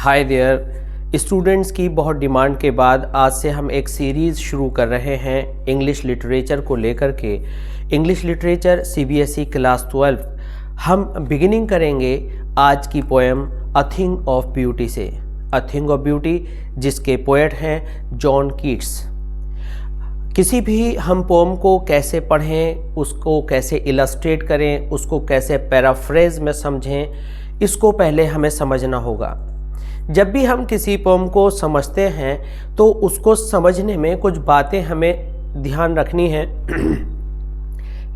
Hi there students की बहुत demand के बाद आज से हम एक सीरीज़ शुरू कर रहे हैं इंग्लिश लिटरेचर को लेकर के। इंग्लिश लिटरेचर सीबीएसई क्लास 12 हम बिगिनिंग करेंगे आज की poem a thing of beauty से। अ थिंग ऑफ ब्यूटी जिसके पोएट हैं जॉन कीट्स। किसी भी हम पोम को कैसे पढ़ें, उसको कैसे इलस्ट्रेट करें, उसको कैसे पैराफ्रेज में समझें, इसको पहले हमें समझना होगा। जब भी हम किसी पोम को समझते हैं तो उसको समझने में कुछ बातें हमें ध्यान रखनी है।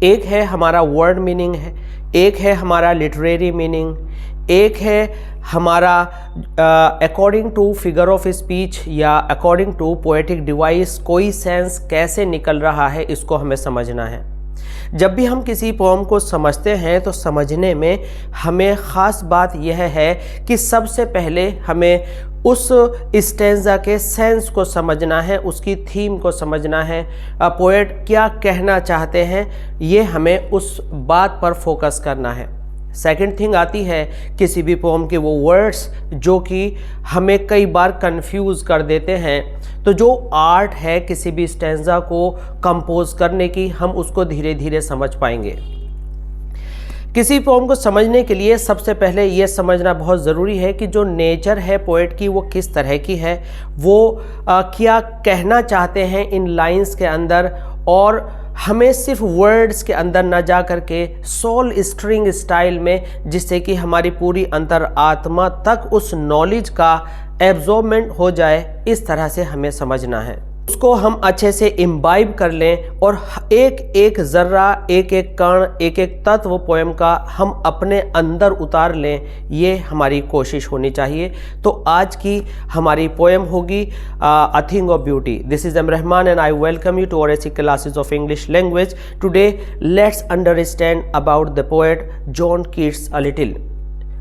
एक है हमारा वर्ड मीनिंग है, एक है हमारा लिटरेरी मीनिंग, एक है हमारा according to figure of speech या अकॉर्डिंग टू पोएटिक डिवाइस कोई सेंस कैसे निकल रहा है, इसको हमें समझना है। जब भी हम किसी पोम को समझते हैं तो समझने में हमें ख़ास बात यह है कि सबसे पहले हमें उस स्टेंजा के सेंस को समझना है, उसकी थीम को समझना है, पोएट क्या कहना चाहते हैं, ये हमें उस बात पर फोकस करना है। सेकंड थिंग आती है किसी भी पोम के वो वर्ड्स जो कि हमें कई बार कंफ्यूज कर देते हैं। तो जो आर्ट है किसी भी स्टैंजा को कंपोज करने की, हम उसको धीरे धीरे समझ पाएंगे। किसी पोम को समझने के लिए सबसे पहले ये समझना बहुत ज़रूरी है कि जो नेचर है पोएट की वो किस तरह की है, वो क्या कहना चाहते हैं इन लाइंस के अंदर, और हमें सिर्फ वर्ड्स के अंदर न जा कर के सोल स्ट्रिंग स्टाइल में, जिससे कि हमारी पूरी अंतर आत्मा तक उस नॉलेज का एब्जॉर्बमेंट हो जाए, इस तरह से हमें समझना है। उसको हम अच्छे से इम्बाइब कर लें और एक एक ज़र्रा, एक एक कण, एक एक तत्व पोएम का हम अपने अंदर उतार लें, ये हमारी कोशिश होनी चाहिए। तो आज की हमारी पोएम होगी a thing of beauty. This is M Rahman and I welcome you to our AC classes of English language. Today let's understand about the poet John Keats a little.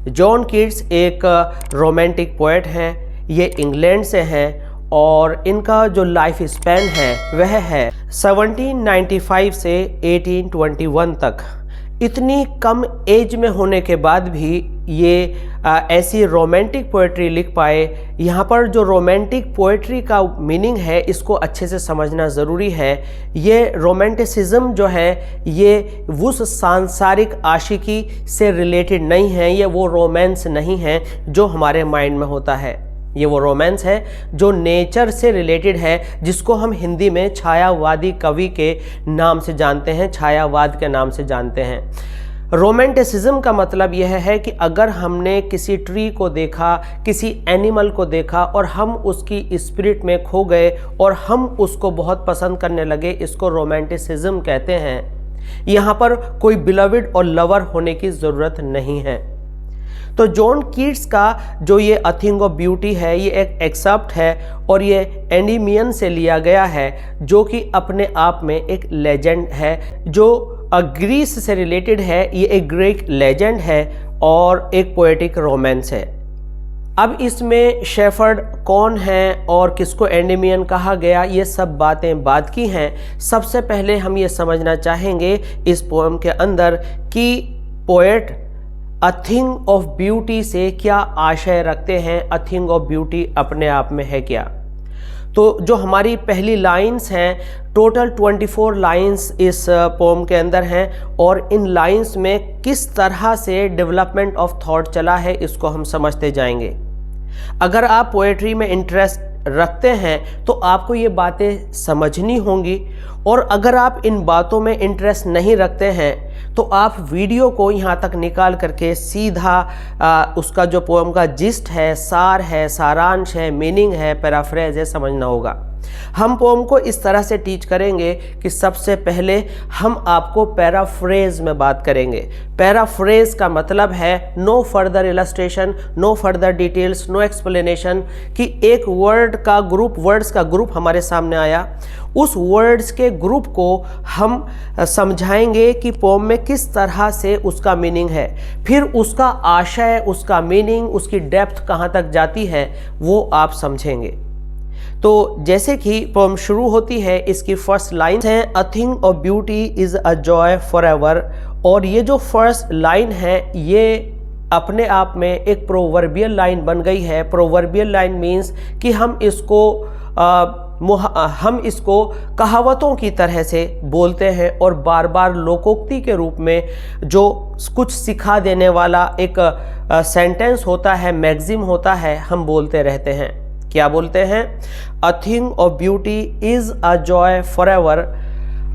जॉन कीट्स एक रोमांटिक पोएट हैं, ये England से हैं और इनका जो लाइफ स्पैन है वह है 1795 से 1821 तक। इतनी कम एज में होने के बाद भी ये ऐसी रोमांटिक पोएट्री लिख पाए। यहाँ पर जो रोमांटिक पोएट्री का मीनिंग है इसको अच्छे से समझना ज़रूरी है। ये रोमांटिसिज्म जो है ये उस सांसारिक आशिकी से रिलेटेड नहीं है, ये वो रोमांस नहीं है जो हमारे माइंड में होता है। ये वो रोमांस है जो नेचर से रिलेटेड है, जिसको हम हिंदी में छायावादी कवि के नाम से जानते हैं, छायावाद के नाम से जानते हैं। रोमांटिसिज्म का मतलब यह है कि अगर हमने किसी ट्री को देखा, किसी एनिमल को देखा और हम उसकी स्पिरिट में खो गए और हम उसको बहुत पसंद करने लगे, इसको रोमांटिसिज्म कहते हैं। यहाँ पर कोई बिलविड और लवर होने की ज़रूरत नहीं है। तो जॉन कीट्स का जो ये अ थिंग ऑफ ब्यूटी है ये एक एक्सेप्ट है और ये एंडीमियन से लिया गया है, जो कि अपने आप में एक लेजेंड है, जो ग्रीस से रिलेटेड है। ये एक ग्रीक लेजेंड है और एक पोएटिक रोमांस है। अब इसमें शेफर्ड कौन है और किसको एंडीमियन कहा गया, ये सब बातें बाद की हैं। सबसे पहले हम ये समझना चाहेंगे इस पोएम के अंदर कि poet a thing of beauty से क्या आशय रखते हैं, अ थिंग ऑफ ब्यूटी अपने आप में है क्या। तो जो हमारी पहली लाइंस हैं, टोटल 24 लाइंस इस पोम के अंदर हैं और इन लाइंस में किस तरह से डेवलपमेंट ऑफ थॉट चला है इसको हम समझते जाएंगे। अगर आप पोएट्री में इंटरेस्ट रखते हैं तो आपको ये बातें समझनी होंगी, और अगर आप इन बातों में इंटरेस्ट नहीं रखते हैं तो आप वीडियो को यहाँ तक निकाल करके सीधा उसका जो पोएम का जिस्ट है, सार है, सारांश है, मीनिंग है, पैराफ्रेज है, समझना होगा। हम पोएम को इस तरह से टीच करेंगे कि सबसे पहले हम आपको पैराफ्रेज में बात करेंगे। पैराफ्रेज का मतलब है no further illustration, no further details, no explanation, कि एक वर्ड का ग्रुप, वर्ड्स का ग्रुप हमारे सामने आया, उस वर्ड्स के ग्रुप को हम समझाएंगे कि पोएम में किस तरह से उसका मीनिंग है, फिर उसका आशय, उसका मीनिंग, उसकी डेप्थ कहाँ तक जाती है वो आप समझेंगे। तो जैसे कि पोएम शुरू होती है, इसकी फर्स्ट लाइन है अ thing of beauty is a Joy for ever, और ये जो फर्स्ट लाइन है ये अपने आप में एक प्रोवर्बियल लाइन बन गई है। प्रोवर्बियल लाइन मीन्स कि हम इसको कहावतों की तरह से बोलते हैं और बार बार लोकोक्ति के रूप में जो कुछ सिखा देने वाला एक सेंटेंस होता है, मैगज़ीम होता है, हम बोलते रहते हैं। क्या बोलते हैं? A thing of beauty is a joy forever.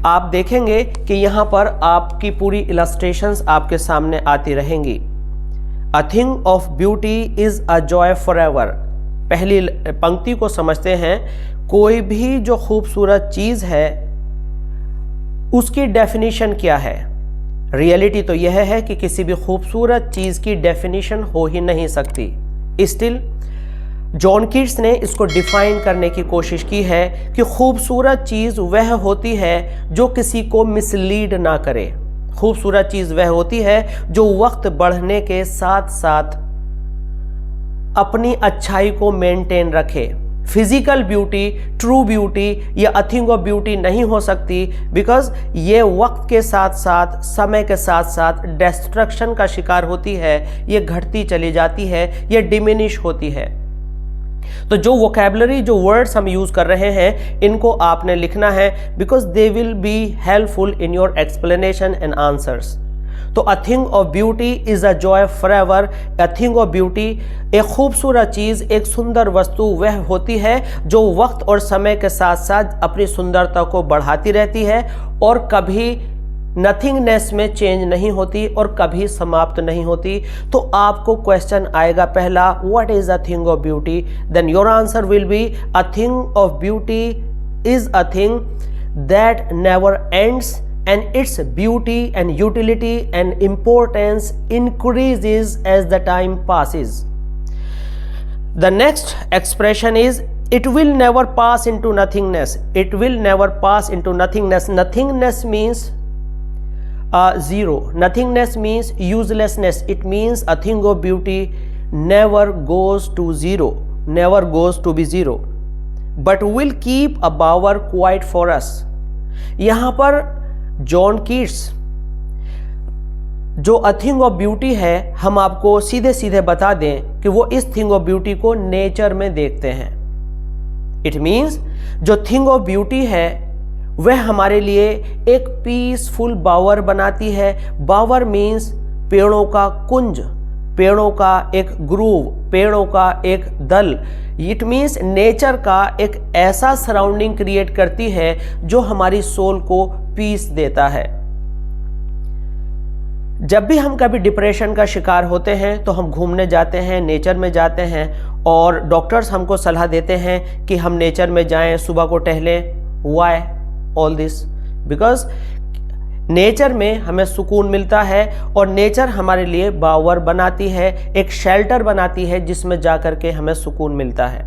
आप देखेंगे कि यहाँ पर आपकी पूरी इलस्ट्रेशंस आपके सामने आती रहेंगी। अ thing of beauty is a joy forever. पहली पंक्ति को समझते हैं। कोई भी जो खूबसूरत चीज़ है उसकी डेफिनेशन क्या है? रियलिटी तो यह है कि किसी भी खूबसूरत चीज़ की डेफिनेशन हो ही नहीं सकती। स्टिल जॉन कीट्स ने इसको डिफाइन करने की कोशिश की है कि खूबसूरत चीज़ वह होती है जो किसी को मिसलीड ना करे। खूबसूरत चीज़ वह होती है जो वक्त बढ़ने के साथ साथ अपनी अच्छाई को मेंटेन रखे। फिजिकल ब्यूटी, ट्रू ब्यूटी या अ थिंग ऑफ ब्यूटी नहीं हो सकती, बिकॉज ये वक्त के साथ साथ, समय के साथ साथ डिस्ट्रक्शन का शिकार होती है, ये घटती चली जाती है, ये डिमिनिश होती है। तो जो वोकैबुलरी, जो वर्ड्स हम यूज़ कर रहे हैं, इनको आपने लिखना है, because they will be helpful in your explanation and answers. तो a thing of beauty is a joy forever. A thing of beauty, एक खूबसूरत चीज़, एक सुंदर वस्तु वह होती है जो वक्त और समय के साथ साथ अपनी सुंदरता को बढ़ाती रहती है और कभी नथिंगनेस में चेंज नहीं होती और कभी समाप्त नहीं होती। तो आपको क्वेश्चन आएगा पहला, what is a thing of beauty? Then your answer will be a thing of beauty is a thing that never ends and its beauty and utility and importance increases as the time passes. The next expression is, it will never pass into nothingness. It will never pass into nothingness. Nothingness means zero. Nothingness means uselessness. It means a thing of beauty never goes to zero, never goes to be zero, but will keep a bower quiet for us. यहाँ पर John Keats जो अ thing of beauty है, हम आपको सीधे सीधे बता दें कि वो इस थिंग ऑफ ब्यूटी को नेचर में देखते हैं। इट मीन्स जो थिंग ऑफ ब्यूटी है वह हमारे लिए एक पीसफुल बावर बनाती है। बावर मीन्स पेड़ों का कुंज, पेड़ों का एक ग्रूव, पेड़ों का एक दल। इट मीन्स नेचर का एक ऐसा सराउंडिंग क्रिएट करती है जो हमारी सोल को पीस देता है। जब भी हम कभी डिप्रेशन का शिकार होते हैं तो हम घूमने जाते हैं, नेचर में जाते हैं, और डॉक्टर्स हमको सलाह देते हैं कि हम नेचर में जाएं, सुबह को टहलें। Why all this? Because nature में हमें सुकून मिलता है और नेचर हमारे लिए बावर बनाती है, एक शेल्टर बनाती है जिसमें जाकर के हमें सुकून मिलता है।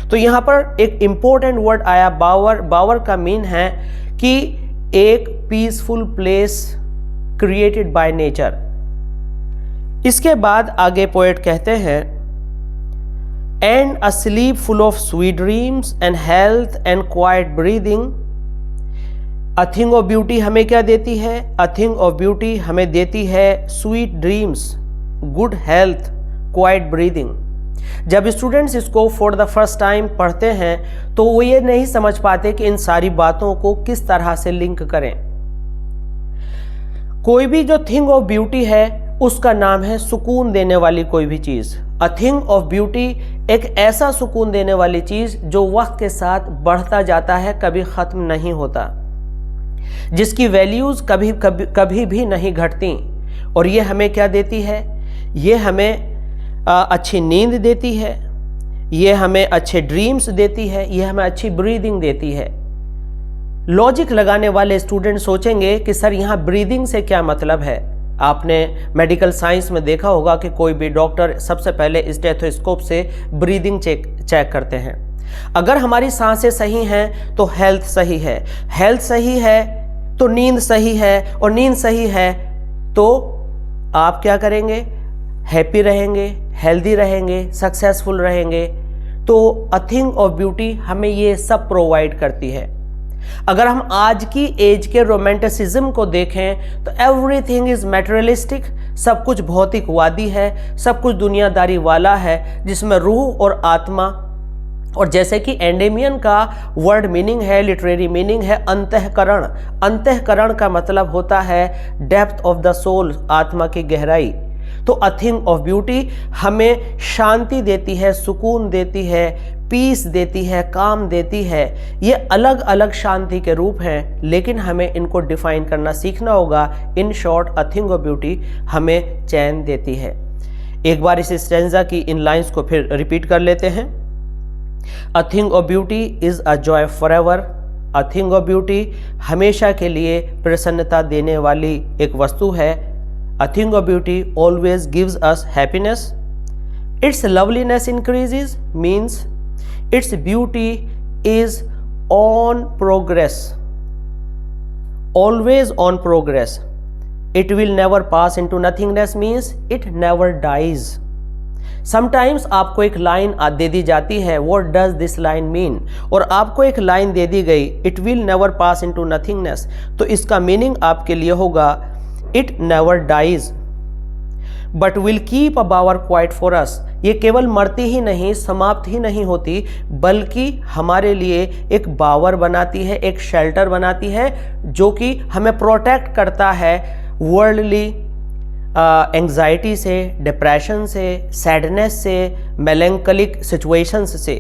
तो यहाँ पर एक इम्पोर्टेंट वर्ड आया, बावर। बावर का मीन है कि एक peaceful place created by nature. इसके बाद आगे पोएट कहते हैं, and a slip full of sweet dreams and health and quite breathing. A thing of beauty हमें क्या देती है? अ थिंग ऑफ ब्यूटी हमें देती है sweet dreams, good health, quite breathing. जब स्टूडेंट्स इसको फॉर द फर्स्ट टाइम पढ़ते हैं तो वो ये नहीं समझ पाते कि इन सारी बातों को किस तरह से लिंक करें। कोई भी जो थिंग ऑफ ब्यूटी है उसका नाम है सुकून देने वाली कोई भी चीज़। अ थिंग ऑफ ब्यूटी एक ऐसा सुकून देने वाली चीज़ जो वक्त के साथ बढ़ता जाता है, कभी ख़त्म नहीं होता, जिसकी वैल्यूज़ कभी भी नहीं घटती। और ये हमें क्या देती है? ये हमें अच्छी नींद देती है, ये हमें अच्छे ड्रीम्स देती है, ये हमें अच्छी ब्रीदिंग देती है। लॉजिक लगाने वाले स्टूडेंट सोचेंगे कि सर यहाँ ब्रीदिंग से क्या मतलब है? आपने मेडिकल साइंस में देखा होगा कि कोई भी डॉक्टर सबसे पहले स्टेथोस्कोप से ब्रीदिंग चेक करते हैं। अगर हमारी सांसें सही हैं तो हेल्थ सही है, हेल्थ सही है तो नींद सही है, और नींद सही है तो आप क्या करेंगे? हैप्पी रहेंगे, हेल्दी रहेंगे, सक्सेसफुल रहेंगे। तो अ थिंग ऑफ ब्यूटी हमें ये सब प्रोवाइड करती है। अगर हम आज की एज के रोमांटिसिज्म को देखें तो एवरीथिंग इज मटेरियलिस्टिक, सब कुछ भौतिकवादी है, सब कुछ दुनियादारी वाला है, जिसमें रूह और आत्मा, और जैसे कि एंडेमियन का वर्ड मीनिंग है, लिटरेरी मीनिंग है अंतःकरण। अंतःकरण का मतलब होता है डेप्थ ऑफ द सोल, आत्मा की गहराई। तो अ थिंग ऑफ ब्यूटी हमें शांति देती है, सुकून देती है, पीस देती है, काम देती है। ये अलग अलग शांति के रूप हैं, लेकिन हमें इनको डिफाइन करना सीखना होगा। In short, a thing of beauty हमें चैन देती है। एक बार इस स्टैंजा की इन लाइंस को फिर रिपीट कर लेते हैं। A thing of beauty is a joy forever. A thing of beauty हमेशा के लिए प्रसन्नता देने वाली एक वस्तु है। अ thing of beauty always gives us happiness. It's loveliness increases means its beauty is on progress, always on progress. It will never pass into nothingness means it never dies. Sometimes आपको एक लाइन दे दी जाती है, what does this line mean, और आपको एक line दे दी गई, it will never pass into nothingness, तो इसका मीनिंग आपके लिए होगा it never dies but will keep a bower quiet for us. ये केवल मरती ही नहीं, समाप्त ही नहीं होती, बल्कि हमारे लिए एक बावर बनाती है, एक शेल्टर बनाती है, जो कि हमें प्रोटेक्ट करता है वर्ल्डली एंग्जाइटी से, डिप्रेशन से, सैडनेस से, मेलैंकोलिक सिचुएशंस से।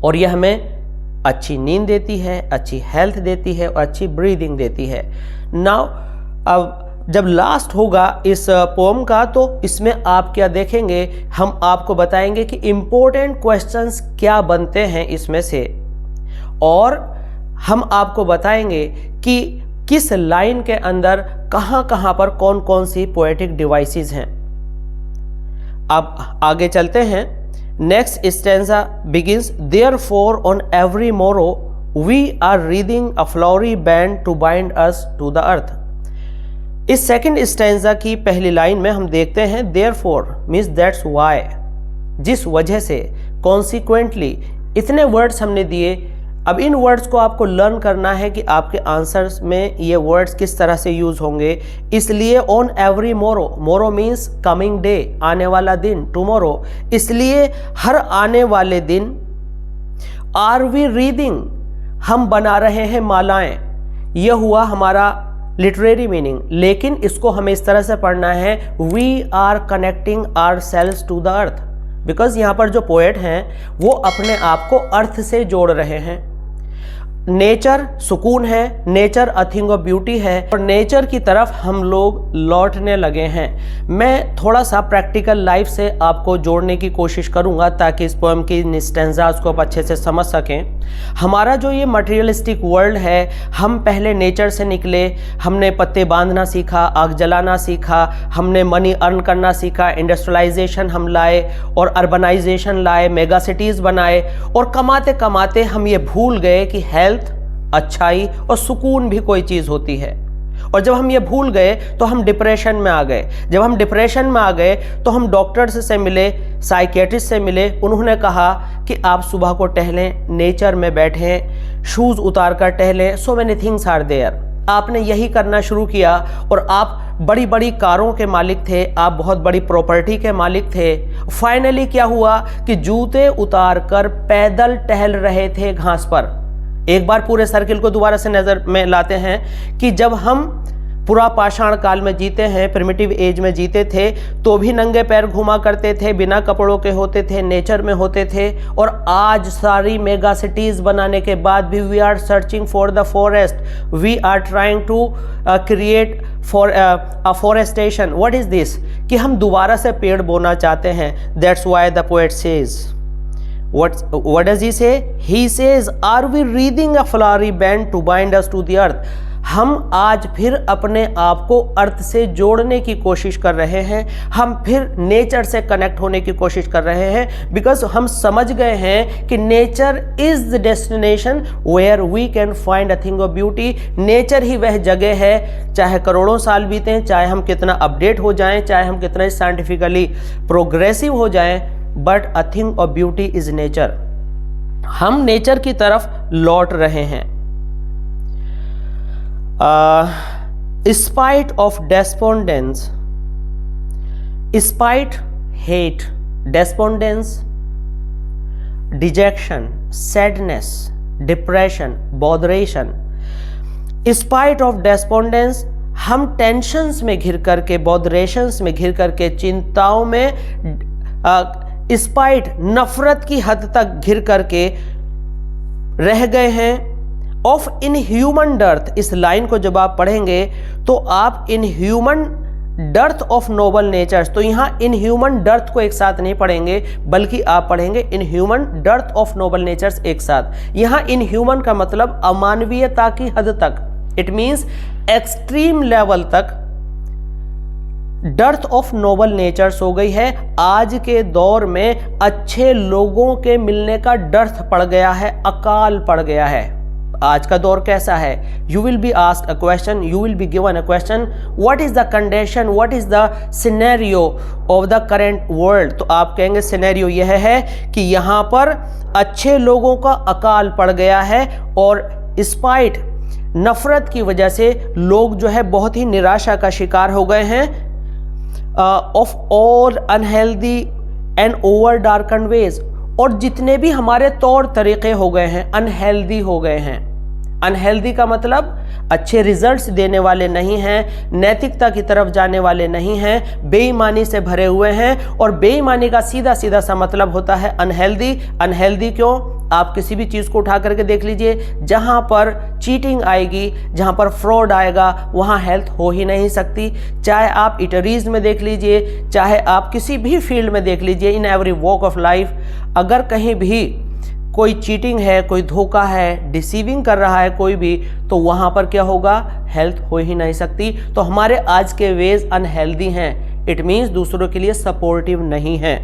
और ये हमें अच्छी नींद देती है, अच्छी हेल्थ देती है और अच्छी ब्रीदिंग देती है। नाउ अब जब लास्ट होगा इस पोम का, तो इसमें आप क्या देखेंगे, हम आपको बताएंगे कि इम्पोर्टेंट क्वेश्चंस क्या बनते हैं इसमें से, और हम आपको बताएंगे कि किस लाइन के अंदर कहाँ कहाँ पर कौन कौन सी पोएटिक डिवाइसेस हैं। अब आगे चलते हैं। Next stanza begins, therefore on every morrow we are reading a flowery band to bind us to the earth. इस सेकंड स्टैंजा की पहली लाइन में हम देखते हैं therefore मीन्स दैट्स वाई, जिस वजह से, कॉन्सिक्वेंटली, इतने वर्ड्स हमने दिए। अब इन वर्ड्स को आपको लर्न करना है कि आपके आंसर्स में ये वर्ड्स किस तरह से यूज होंगे। इसलिए ऑन एवरी मोरो, मोरो मीन्स कमिंग डे, आने वाला दिन, टुमारो, इसलिए हर आने वाले दिन। आर वी रीडिंग, हम बना रहे हैं मालाएं। यह हुआ हमारा लिटरेरी मीनिंग, लेकिन इसको हमें इस तरह से पढ़ना है, we are connecting our selves to the earth, because यहाँ पर जो पोएट हैं वो अपने आप को अर्थ से जोड़ रहे हैं। नेचर सुकून है, nature a thing of beauty है, और नेचर की तरफ हम लोग लौटने लगे हैं। मैं थोड़ा सा प्रैक्टिकल लाइफ से आपको जोड़ने की कोशिश करूंगा ताकि इस पोएम की स्टैंजास को आप अच्छे से समझ सकें। हमारा जो ये मटेरियलिस्टिक वर्ल्ड है, हम पहले नेचर से निकले, हमने पत्ते बांधना सीखा, आग जलाना सीखा, हमने मनी अर्न करना सीखा, इंडस्ट्रियलाइजेशन हम लाए और अर्बनाइजेशन लाए, मेगा सिटीज़ बनाए, और कमाते कमाते हम ये भूल गए कि हेल्थ, अच्छाई और सुकून भी कोई चीज़ होती है। और जब हम ये भूल गए तो हम डिप्रेशन में आ गए। जब हम डिप्रेशन में आ गए तो हम डॉक्टर्स से मिले, साइकियाट्रिस्ट से मिले, उन्होंने कहा कि आप सुबह को टहलें, नेचर में बैठें, शूज़ उतार कर टहलें, so many things are there. आपने यही करना शुरू किया और आप बड़ी बड़ी कारों के मालिक थे, आप बहुत बड़ी प्रॉपर्टी के मालिक थे। फाइनली क्या हुआ कि जूते उतार कर पैदल टहल रहे थे घास पर। एक बार पूरे सर्किल को दोबारा से नज़र में लाते हैं कि जब हम पूरा पाषाण काल में जीते हैं, प्रिमिटिव एज में जीते थे, तो भी नंगे पैर घुमा करते थे, बिना कपड़ों के होते थे, नेचर में होते थे। और आज सारी मेगा सिटीज़ बनाने के बाद भी we are searching for the forest, we are trying to create for afforestation. What is this, कि हम दोबारा से पेड़ बोना चाहते हैं। That's why the poet says, what does he say? He says, are we reading a flowery band to bind us to the earth? हम आज फिर अपने आप को अर्थ से जोड़ने की कोशिश कर रहे हैं, हम फिर नेचर से कनेक्ट होने की कोशिश कर रहे हैं, बिकॉज हम समझ गए हैं कि nature is the destination where we can find a thing of beauty. Nature ही वह जगह है, चाहे करोड़ों साल बीतें, चाहे हम कितना अपडेट हो जाएं, चाहे हम कितना साइंटिफिकली प्रोग्रेसिव हो जाएं, but a thing of beauty is nature. हम नेचर की तरफ लौट रहे हैं। Spite of despondence spite, hate, despondence, dejection, sadness, depression, botheration. Spite of despondence, हम टेंशन्स में घिर करके, बॉदरेशंस में घिर करके, चिंताओं में, स्पाइट नफरत की हद तक घिर करके रह गए हैं। ऑफ इनह्यूमन डर्थ, इस लाइन को जब आप पढ़ेंगे तो आप inhuman dearth of noble natures, तो यहां इनह्यूमन डर्थ को एक साथ नहीं पढ़ेंगे बल्कि आप पढ़ेंगे inhuman dearth of noble natures एक साथ। यहां इनह्यूमन का मतलब अमानवीयता की हद तक, इट मींस एक्सट्रीम लेवल तक डर्थ ऑफ नोबल नेचर्स हो गई है। आज के दौर में अच्छे लोगों के मिलने का डर्थ पड़ गया है, अकाल पड़ गया है। आज का दौर कैसा है? You will be asked a question, you will be given a question, what is the condition, what is the scenario of the current world. तो आप कहेंगे सिनेरियो यह है कि यहाँ पर अच्छे लोगों का अकाल पड़ गया है और स्पाइट, नफरत की वजह से लोग जो है बहुत ही निराशा का शिकार हो गए हैं। Of all unhealthy and over darken ways, और जितने भी हमारे तौर तरीके हो गए हैं अनहेल्दी हो गए हैं। अनहेल्दी का मतलब अच्छे रिजल्ट्स देने वाले नहीं हैं, नैतिकता की तरफ जाने वाले नहीं हैं, बेईमानी से भरे हुए हैं। और बेईमानी का सीधा सीधा सा मतलब होता है अनहेल्दी। अनहेल्दी क्यों? आप किसी भी चीज़ को उठा करके देख लीजिए, जहाँ पर चीटिंग आएगी, जहाँ पर फ्रॉड आएगा, वहाँ हेल्थ हो ही नहीं सकती। चाहे आप इटरीज में देख लीजिए, चाहे आप किसी भी फील्ड में देख लीजिए, in every walk of life, अगर कहीं भी कोई चीटिंग है, कोई धोखा है, डिसीविंग कर रहा है कोई भी, तो वहाँ पर क्या होगा? हेल्थ हो ही नहीं सकती। तो हमारे आज के वेज अनहेल्दी हैं, इट मीन्स दूसरों के लिए सपोर्टिव नहीं है।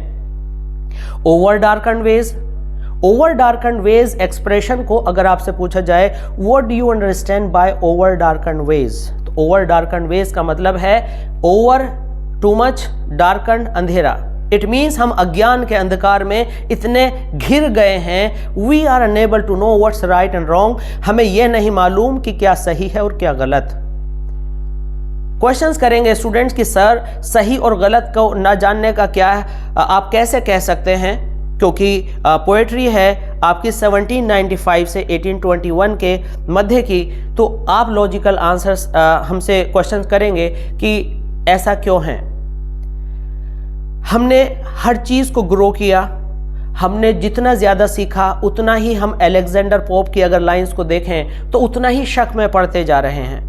Over darken ways, over darken ways expression को अगर आपसे पूछा जाए what do you understand by over darken ways, तो ओवर डार्कन वेज का मतलब है ओवर, टू मच, डार्कन, अंधेरा। इट मीन्स हम अज्ञान के अंधकार में इतने घिर गए हैं, we are unable to know what's right and wrong. हमें यह नहीं मालूम कि क्या सही है और क्या गलत। क्वेश्चंस करेंगे स्टूडेंट्स कि सर सही और गलत को ना जानने का क्या है, आप कैसे कह सकते हैं? क्योंकि पोएट्री है आपकी 1795 से 1821 के मध्य की, तो आप लॉजिकल आंसर्स हमसे क्वेश्चन करेंगे कि ऐसा क्यों है। हमने हर चीज़ को ग्रो किया, हमने जितना ज़्यादा सीखा उतना ही हम अलेक्जेंडर पोप की अगर लाइंस को देखें तो उतना ही शक में पड़ते जा रहे हैं।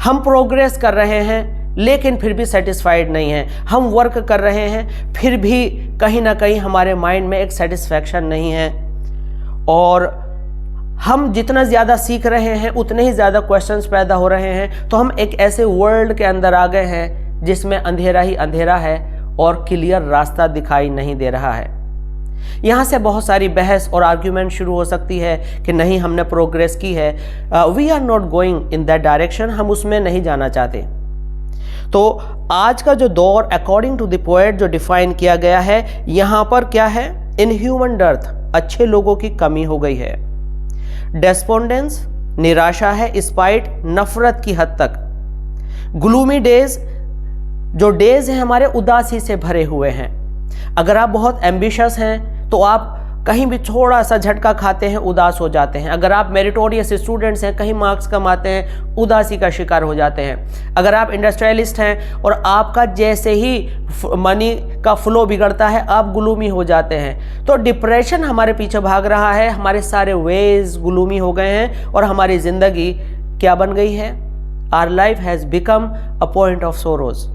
हम प्रोग्रेस कर रहे हैं लेकिन फिर भी सेटिस्फाइड नहीं हैं। हम वर्क कर रहे हैं फिर भी कहीं ना कहीं हमारे माइंड में एक सेटिस्फैक्शन नहीं है। और हम जितना ज़्यादा सीख रहे हैं उतने ही ज़्यादा क्वेश्चंस पैदा हो रहे हैं। तो हम एक ऐसे वर्ल्ड के अंदर आ गए हैं जिसमें अंधेरा ही अंधेरा है और क्लियर रास्ता दिखाई नहीं दे रहा है। यहाँ से बहुत सारी बहस और आर्ग्यूमेंट शुरू हो सकती है कि नहीं हमने प्रोग्रेस की है, we are not going in that direction, हम उसमें नहीं जाना चाहते। तो आज का जो दौर अकॉर्डिंग टू द पोएट जो डिफाइन किया गया है, यहाँ पर क्या है? इनह्यूमन डर्थ, अच्छे लोगों की कमी हो गई है। डेस्पोंडेंस, निराशा है, स्पाइट, नफरत की हद तक। ग्लूमी डेज, जो डेज हैं हमारे उदासी से भरे हुए हैं। अगर आप बहुत एम्बिशियस हैं तो आप कहीं भी थोड़ा सा झटका खाते हैं उदास हो जाते हैं। अगर आप मेरिटोरियस स्टूडेंट्स हैं, कहीं मार्क्स कमाते हैं, उदासी का शिकार हो जाते हैं। अगर आप इंडस्ट्रियलिस्ट हैं और आपका जैसे ही मनी का फ्लो बिगड़ता है आप ग्लूमी हो जाते हैं। तो डिप्रेशन हमारे पीछे भाग रहा है, हमारे सारे वेज ग्लूमी हो गए हैं और हमारी ज़िंदगी क्या बन गई है? Our life has become a point of sorrows.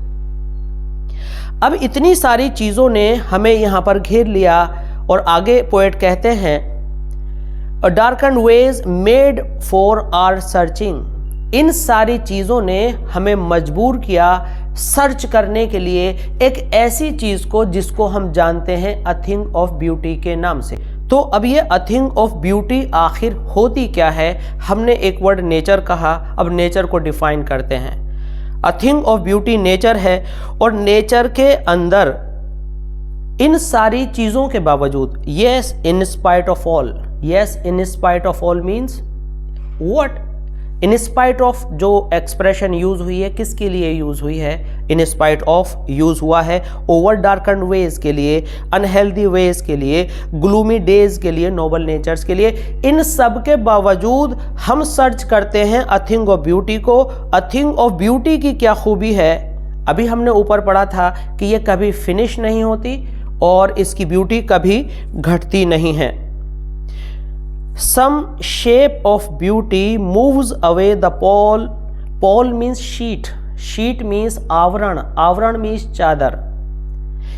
अब इतनी सारी चीज़ों ने हमें यहाँ पर घेर लिया और आगे पोएट कहते हैं a darkened ways made for our searching. इन सारी चीज़ों ने हमें मजबूर किया सर्च करने के लिए एक ऐसी चीज़ को जिसको हम जानते हैं अ थिंग ऑफ ब्यूटी के नाम से। तो अब ये अ थिंग ऑफ ब्यूटी आखिर होती क्या है? हमने एक वर्ड नेचर कहा, अब नेचर को डिफाइन करते हैं। A thing of beauty nature है और नेचर के अंदर इन सारी चीज़ों के बावजूद, yes in spite of all, yes in spite of all means what? In spite of जो एक्सप्रेशन यूज हुई है किसके लिए यूज हुई है, इन स्पाइट ऑफ यूज हुआ है ओवर डार्कन वेज के लिए, अनहेल्दी वेज के लिए, ग्लूमी डेज के लिए, नोबल नेचर्स के लिए। इन सब के बावजूद हम सर्च करते हैं अ थिंग ऑफ ब्यूटी को। अ थिंग ऑफ ब्यूटी की क्या खूबी है, अभी हमने ऊपर पढ़ा था कि ये कभी फिनिश नहीं होती और इसकी ब्यूटी कभी घटती नहीं है। Some shape of beauty moves away the pall. Pall means sheet. Sheet means आवरण. आवरण means चादर।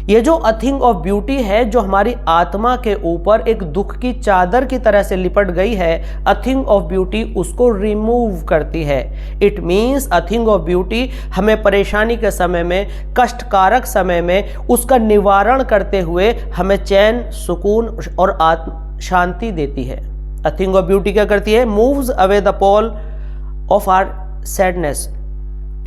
ये जो a thing of beauty है, जो हमारी आत्मा के ऊपर एक दुख की चादर की तरह से लिपट गई है, a thing of beauty उसको रिमूव करती है। It means a thing of beauty हमें परेशानी के समय में, कष्टकारक समय में उसका निवारण करते हुए हमें चैन, सुकून और आत्म शांति देती है। A thing of beauty क्या करती है, moves away the pall of our sadness।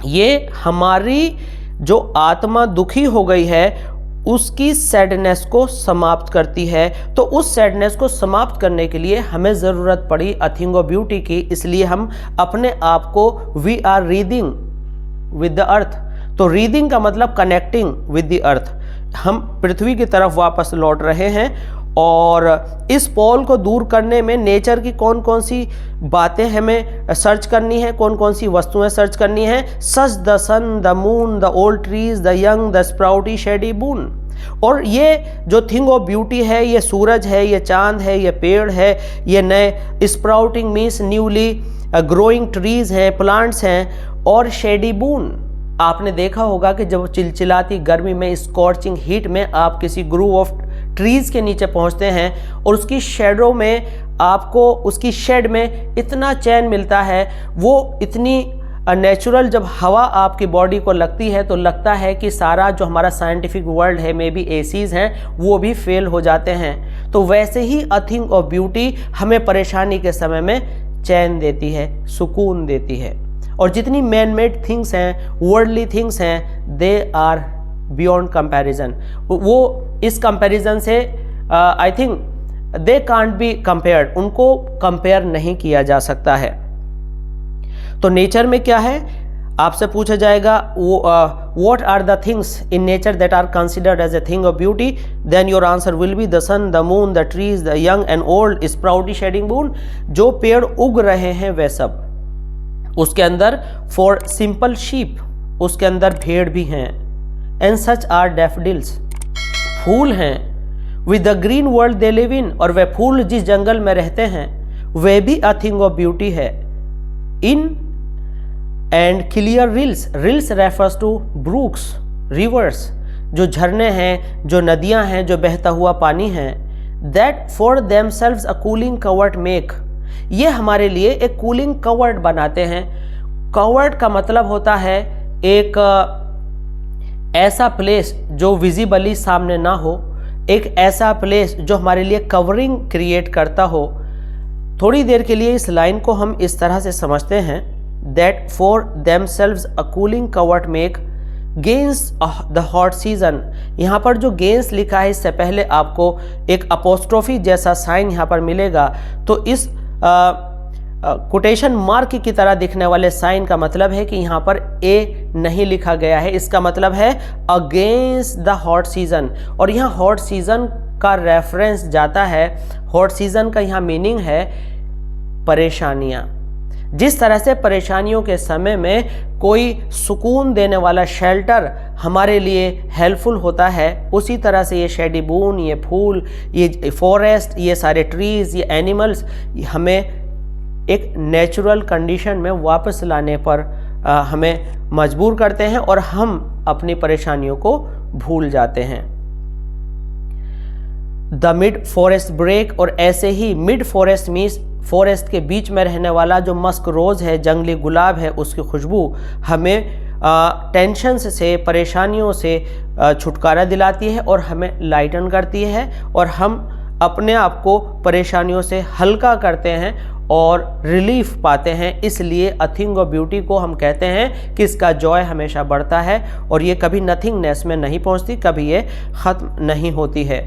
ये हमारी जो आत्मा दुखी हो गई है उसकी सैडनेस को समाप्त करती है। तो उस सैडनेस को समाप्त करने के लिए हमें ज़रूरत पड़ी अ थिंग ऑफ ब्यूटी की, इसलिए हम अपने आप को we are reading with the earth. तो रीडिंग का मतलब कनेक्टिंग विद द अर्थ। हम पृथ्वी की तरफ वापस लौट रहे हैं और इस पॉल को दूर करने में नेचर की कौन कौन सी बातें हमें सर्च करनी है, कौन कौन सी वस्तुएं सर्च करनी है। Such the sun, the moon, the old trees, the young, the sprouting shady boon. और ये जो थिंग ऑफ ब्यूटी है, ये सूरज है, ये चांद है, ये पेड़ है, ये नए sprouting means newly growing trees हैं, प्लांट्स हैं, और शेडी बून। आपने देखा होगा कि जब चिलचिलाती गर्मी में, स्कॉर्चिंग हीट में आप किसी ग्रूव ऑफ ट्रीज़ के नीचे पहुंचते हैं और उसकी शेडो में आपको, उसकी शेड में इतना चैन मिलता है, वो इतनी नेचुरल जब हवा आपकी बॉडी को लगती है तो लगता है कि सारा जो हमारा साइंटिफिक वर्ल्ड है, मे बी एसीज हैं, वो भी फेल हो जाते हैं। तो वैसे ही अ थिंग ऑफ ब्यूटी हमें परेशानी के समय में चैन देती है, सुकून देती है। और जितनी मैन मेड थिंग्स हैं, वर्ल्डली थिंग्स हैं, दे आर बियॉन्ड कंपैरिजन। वो इस कंपैरिजन से I think they can't be compared, उनको कंपेयर नहीं किया जा सकता है। तो नेचर में क्या है, आपसे पूछा जाएगा what are the things in nature that are considered as a thing of beauty, then your answer will be the sun, the moon, the trees, the young and old, sprouting shading boon. जो पेड़ उग रहे हैं वे सब, उसके अंदर for simple sheep, उसके अंदर भेड़ भी हैं, एंड सच आर डैफडिल्स, फूल हैं, with the green world they live in, और वे फूल जिस जंगल में रहते हैं वे भी अ थिंग ऑफ ब्यूटी है। इन and clear rills, rills refers to brooks, rivers, जो झरने हैं, जो नदियां हैं, जो बहता हुआ पानी है। That for themselves a cooling covert make, ये हमारे लिए एक कूलिंग कवर्ट बनाते हैं। कवर्ट का मतलब होता है एक ऐसा प्लेस जो विजिबली सामने ना हो, एक ऐसा प्लेस जो हमारे लिए कवरिंग क्रिएट करता हो। थोड़ी देर के लिए इस लाइन को हम इस तरह से समझते हैं, that for themselves a cooling covert make gains the hot season. यहाँ पर जो गेंस लिखा है, इससे पहले आपको एक अपोस्ट्रोफी जैसा साइन यहाँ पर मिलेगा। तो इस कोटेशन मार्क की तरह दिखने वाले साइन का मतलब है कि यहाँ पर ए नहीं लिखा गया है, इसका मतलब है अगेंस्ट द हॉट सीजन। और यहाँ हॉट सीजन का रेफरेंस जाता है, हॉट सीजन का यहाँ मीनिंग है परेशानियाँ। जिस तरह से परेशानियों के समय में कोई सुकून देने वाला शेल्टर हमारे लिए हेल्पफुल होता है, उसी तरह से ये शेडी बून, ये फूल, ये फॉरेस्ट, ये सारे ट्रीज, ये एनिमल्स हमें एक नेचुरल कंडीशन में वापस लाने पर हमें मजबूर करते हैं और हम अपनी परेशानियों को भूल जाते हैं। द मिड फॉरेस्ट ब्रेक, और ऐसे ही मिड फॉरेस्ट मीन्स फॉरेस्ट के बीच में रहने वाला जो मस्क रोज़ है, जंगली गुलाब है, उसकी खुशबू हमें टेंशन से, परेशानियों से छुटकारा दिलाती है और हमें लाइटन करती है, और हम अपने आप को परेशानियों से हल्का करते हैं और रिलीफ पाते हैं। इसलिए अ थिंग ऑफ ब्यूटी को हम कहते हैं कि इसका जॉय हमेशा बढ़ता है और ये कभी नथिंगनेस में नहीं पहुंचती, कभी ये ख़त्म नहीं होती है।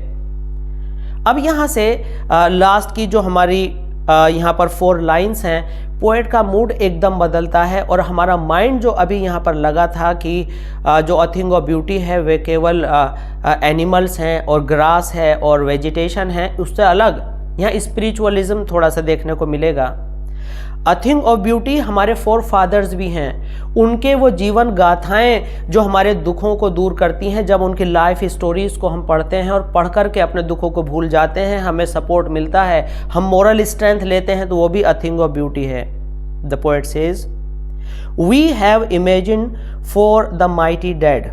अब यहाँ से लास्ट की जो हमारी यहाँ पर 4 लाइन्स हैं, पोएट का मूड एकदम बदलता है और हमारा माइंड जो अभी यहाँ पर लगा था कि जो अ थिंग ऑफ ब्यूटी है वे केवल एनिमल्स हैं और ग्रास है और वेजिटेशन है, उससे अलग यहाँ स्पिरिचुअलिज्म थोड़ा सा देखने को मिलेगा। अ थिंग ऑफ ब्यूटी हमारे फोर फादर्स भी हैं, उनके वो जीवन गाथाएं जो हमारे दुखों को दूर करती हैं। जब उनकी लाइफ स्टोरीज को हम पढ़ते हैं और पढ़ कर के अपने दुखों को भूल जाते हैं, हमें सपोर्ट मिलता है, हम मोरल स्ट्रेंथ लेते हैं, तो वो भी अ थिंग ऑफ ब्यूटी है। The poet says, we have imagined for the mighty dead.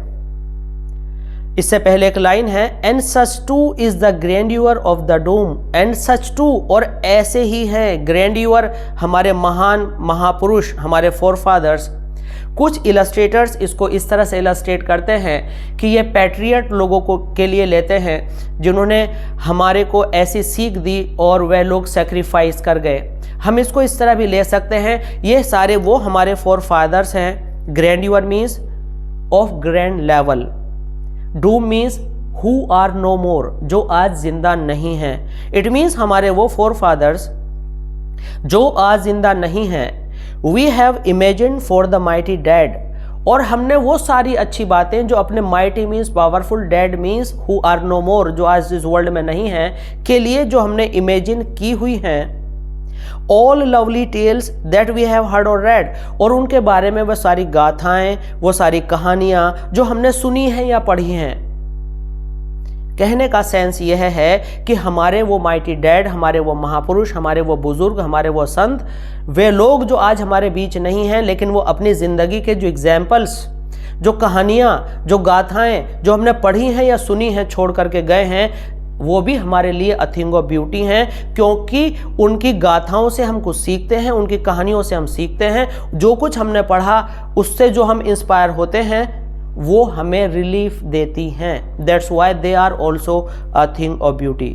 इससे पहले एक लाइन है, and such too is the grandeur of the doom. And such too, और ऐसे ही है, ग्रैंड्यूअर हमारे महान महापुरुष, हमारे फोरफादर्स। कुछ इलस्ट्रेटर्स इसको इस तरह से इलस्ट्रेट करते हैं कि ये पैट्रियट लोगों को के लिए लेते हैं जिन्होंने हमारे को ऐसी सीख दी और वह लोग सेक्रीफाइस कर गए। हम इसको इस तरह भी ले सकते हैं, ये सारे वो हमारे फोरफादर्स हैं। Grandeur means of grand level, doom means who are no more, जो आज जिंदा नहीं हैं। इट मीन्स हमारे वो फोर फादर्स जो आज जिंदा नहीं हैं। We have imagined for the mighty dead, और हमने वो सारी अच्छी बातें जो अपने mighty means powerful, dead means who are no more, जो आज इस वर्ल्ड में नहीं हैं, के लिए जो हमने इमेजिन की हुई हैं। All lovely tales that we have heard or read, और उनके बारे में वह सारी गाथाएं, वो सारी कहानियां जो हमने सुनी हैं या पढ़ी हैं। कहने का सेंस यह है कि हमारे वो माइटी डैड, हमारे वो महापुरुष, हमारे वो बुजुर्ग, हमारे वो संत, वे लोग जो आज हमारे बीच नहीं हैं, लेकिन वो अपनी ज़िंदगी के जो एग्जाम्पल्स, जो कहानियाँ, जो गाथाएं जो हमने पढ़ी हैं या सुनी हैं, छोड़ करके गए हैं, वो भी हमारे लिए अ थिंग ऑफ ब्यूटी हैं, क्योंकि उनकी गाथाओं से हम कुछ सीखते हैं, उनकी कहानियों से हम सीखते हैं। जो कुछ हमने पढ़ा उससे जो हम इंस्पायर होते हैं वो हमें रिलीफ देती हैं। That's why they are also a thing of beauty.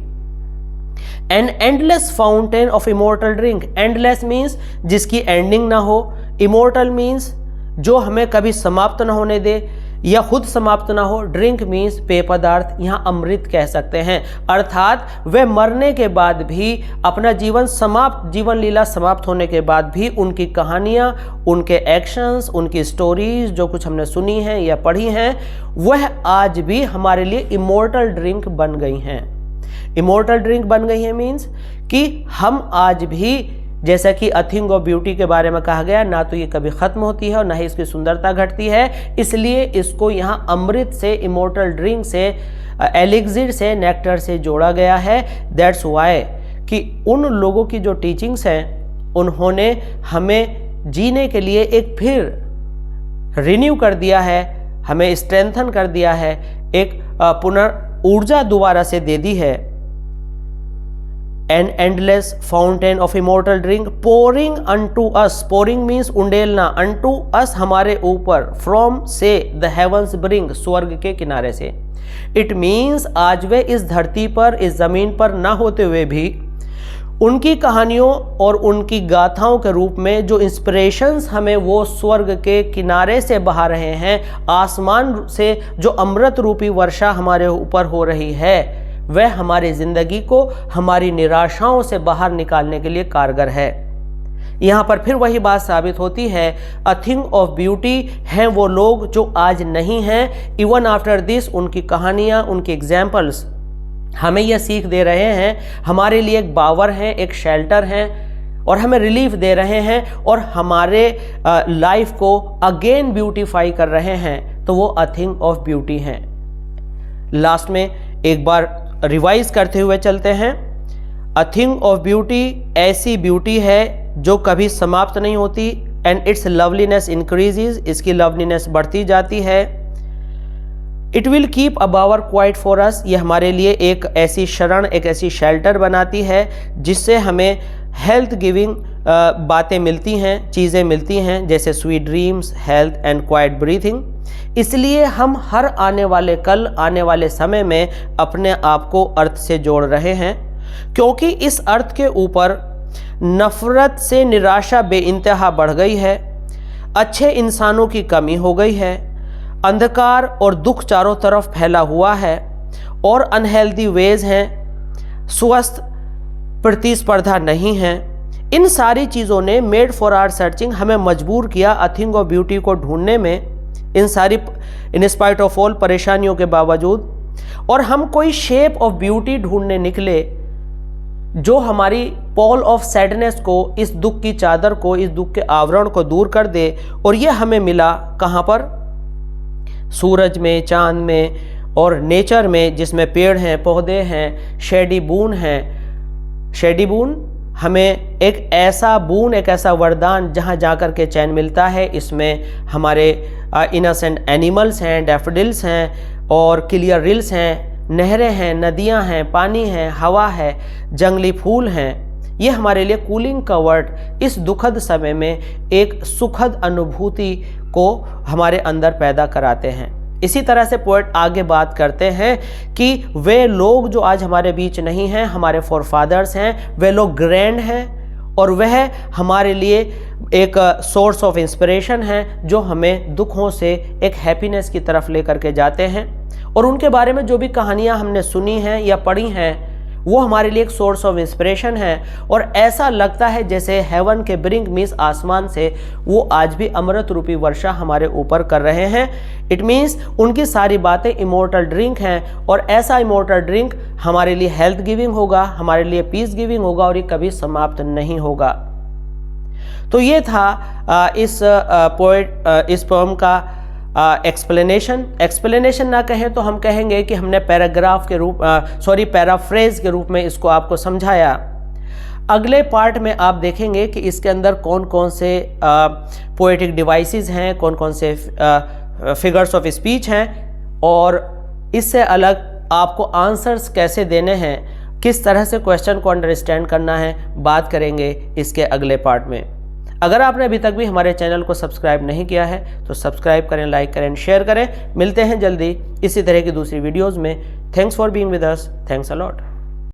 An endless fountain of immortal drink. Endless means जिसकी एंडिंग ना हो, इमोर्टल मीन्स जो हमें कभी समाप्त ना होने दे या खुद समाप्त ना हो। ड्रिंक मीन्स पेय पदार्थ, यहाँ अमृत कह सकते हैं, अर्थात वे मरने के बाद भी अपना जीवन लीला समाप्त होने के बाद भी उनकी कहानियाँ, उनके एक्शंस, उनकी स्टोरीज जो कुछ हमने सुनी हैं या पढ़ी हैं, वह आज भी हमारे लिए इमोर्टल ड्रिंक बन गई हैं। इमोर्टल ड्रिंक बन गई है मीन्स कि हम आज भी, जैसा कि अ थिंग ऑफ ब्यूटी के बारे में कहा गया, ना तो ये कभी ख़त्म होती है और ना ही इसकी सुंदरता घटती है, इसलिए इसको यहाँ अमृत से, इमोर्टल ड्रिंक से, एलिक्सिर से, नेक्टर से जोड़ा गया है। दैट्स वाई कि उन लोगों की जो टीचिंग्स हैं उन्होंने हमें जीने के लिए एक फिर रिन्यू कर दिया है, हमें स्ट्रेंथन कर दिया है, एक पुनर्ऊर्जा दोबारा से दे दी है। An endless fountain of immortal drink pouring unto us, pouring means उंडेलना, unto us हमारे ऊपर, from से the heavens bring, स्वर्ग के किनारे से। It means आज वे इस धरती पर, इस जमीन पर ना होते हुए भी उनकी कहानियों और उनकी गाथाओं के रूप में जो इंस्पिरेशंस हमें वो स्वर्ग के किनारे से बहा रहे हैं, आसमान से जो अमृत रूपी वर्षा हमारे ऊपर हो रही है, वह हमारी ज़िंदगी को हमारी निराशाओं से बाहर निकालने के लिए कारगर है। यहाँ पर फिर वही बात साबित होती है, अ थिंग ऑफ ब्यूटी हैं वो लोग जो आज नहीं हैं। इवन आफ्टर दिस उनकी कहानियाँ, उनकी एग्जाम्पल्स हमें यह सीख दे रहे हैं, हमारे लिए एक बावर है, एक शेल्टर है, और हमें रिलीफ दे रहे हैं और हमारे लाइफ को अगेन ब्यूटीफाई कर रहे हैं। तो वो अ थिंग ऑफ ब्यूटी हैं। लास्ट में एक बार रिवाइज करते हुए चलते हैं। अ थिंग ऑफ ब्यूटी ऐसी ब्यूटी है जो कभी समाप्त नहीं होती, एंड इट्स लवलीनेस इंक्रीजेज, इसकी लवलीनेस बढ़ती जाती है। It will keep a bower quiet for us, ये हमारे लिए एक ऐसी शरण, एक ऐसी शेल्टर बनाती है जिससे हमें हेल्थ गिविंग बातें मिलती हैं, चीज़ें मिलती हैं, जैसे sweet dreams, health and quite breathing. इसलिए हम हर आने वाले कल, आने वाले समय में अपने आप को अर्थ से जोड़ रहे हैं, क्योंकि इस अर्थ के ऊपर नफरत से निराशा बेइंतहा बढ़ गई है, अच्छे इंसानों की कमी हो गई है, अंधकार और दुख चारों तरफ फैला हुआ है, और अनहेल्दी वेज हैं, स्वस्थ प्रतिस्पर्धा नहीं है, इन सारी चीज़ों ने मेड फॉर आर सर्चिंग हमें मजबूर किया अ थिंग ऑफ ब्यूटी को ढूंढने में, इन सारी इन स्पाइट ऑफ ऑल परेशानियों के बावजूद। और हम कोई शेप ऑफ ब्यूटी ढूंढने निकले जो हमारी पॉल ऑफ सैडनेस को, इस दुख की चादर को, इस दुख के आवरण को दूर कर दे। और ये हमें मिला कहाँ पर? सूरज में, चांद में और नेचर में, जिसमें पेड़ हैं, पौधे हैं, शेडी बून हैं। शेडी बून हमें एक ऐसा वरदान जहाँ जाकर के चैन मिलता है। इसमें हमारे इनोसेंट एनिमल्स हैं, डैफोडिल्स हैं और क्लियर रिल्स हैं, नहरें हैं, नदियां हैं, पानी है, हवा है, जंगली फूल हैं। ये हमारे लिए कूलिंग कवर्ड इस दुखद समय में एक सुखद अनुभूति को हमारे अंदर पैदा कराते हैं। इसी तरह से पोएट आगे बात करते हैं कि वे लोग जो आज हमारे बीच नहीं हैं, हमारे फोरफादर्स हैं, वे लोग ग्रैंड हैं और वह हमारे लिए एक सोर्स ऑफ इंस्पिरेशन है जो हमें दुखों से एक हैप्पीनेस की तरफ लेकर के जाते हैं। और उनके बारे में जो भी कहानियाँ हमने सुनी हैं या पढ़ी हैं वो हमारे लिए एक सोर्स ऑफ इंस्पिरेशन है। और ऐसा लगता है जैसे हेवन के ब्रिंक मीन्स आसमान से वो आज भी अमृत रूपी वर्षा हमारे ऊपर कर रहे हैं। इट मीन्स उनकी सारी बातें इमोर्टल ड्रिंक हैं और ऐसा इमोर्टल ड्रिंक हमारे लिए हेल्थ गिविंग होगा, हमारे लिए पीस गिविंग होगा और ये कभी समाप्त नहीं होगा। तो ये था इस पोएम का एक्सप्लेनेशन ना कहें तो हम कहेंगे कि हमने पैराफ्रेज के रूप में इसको आपको समझाया। अगले पार्ट में आप देखेंगे कि इसके अंदर कौन कौन से पोएटिक डिवाइसेस हैं, कौन कौन से फिगर्स ऑफ स्पीच हैं और इससे अलग आपको आंसर्स कैसे देने हैं, किस तरह से क्वेश्चन को अंडरस्टैंड करना है, बात करेंगे इसके अगले पार्ट में। अगर आपने अभी तक भी हमारे चैनल को सब्सक्राइब नहीं किया है तो सब्सक्राइब करें, लाइक करें, शेयर करें। मिलते हैं जल्दी इसी तरह की दूसरी वीडियोज़ में। Thanks for being with us. Thanks a lot.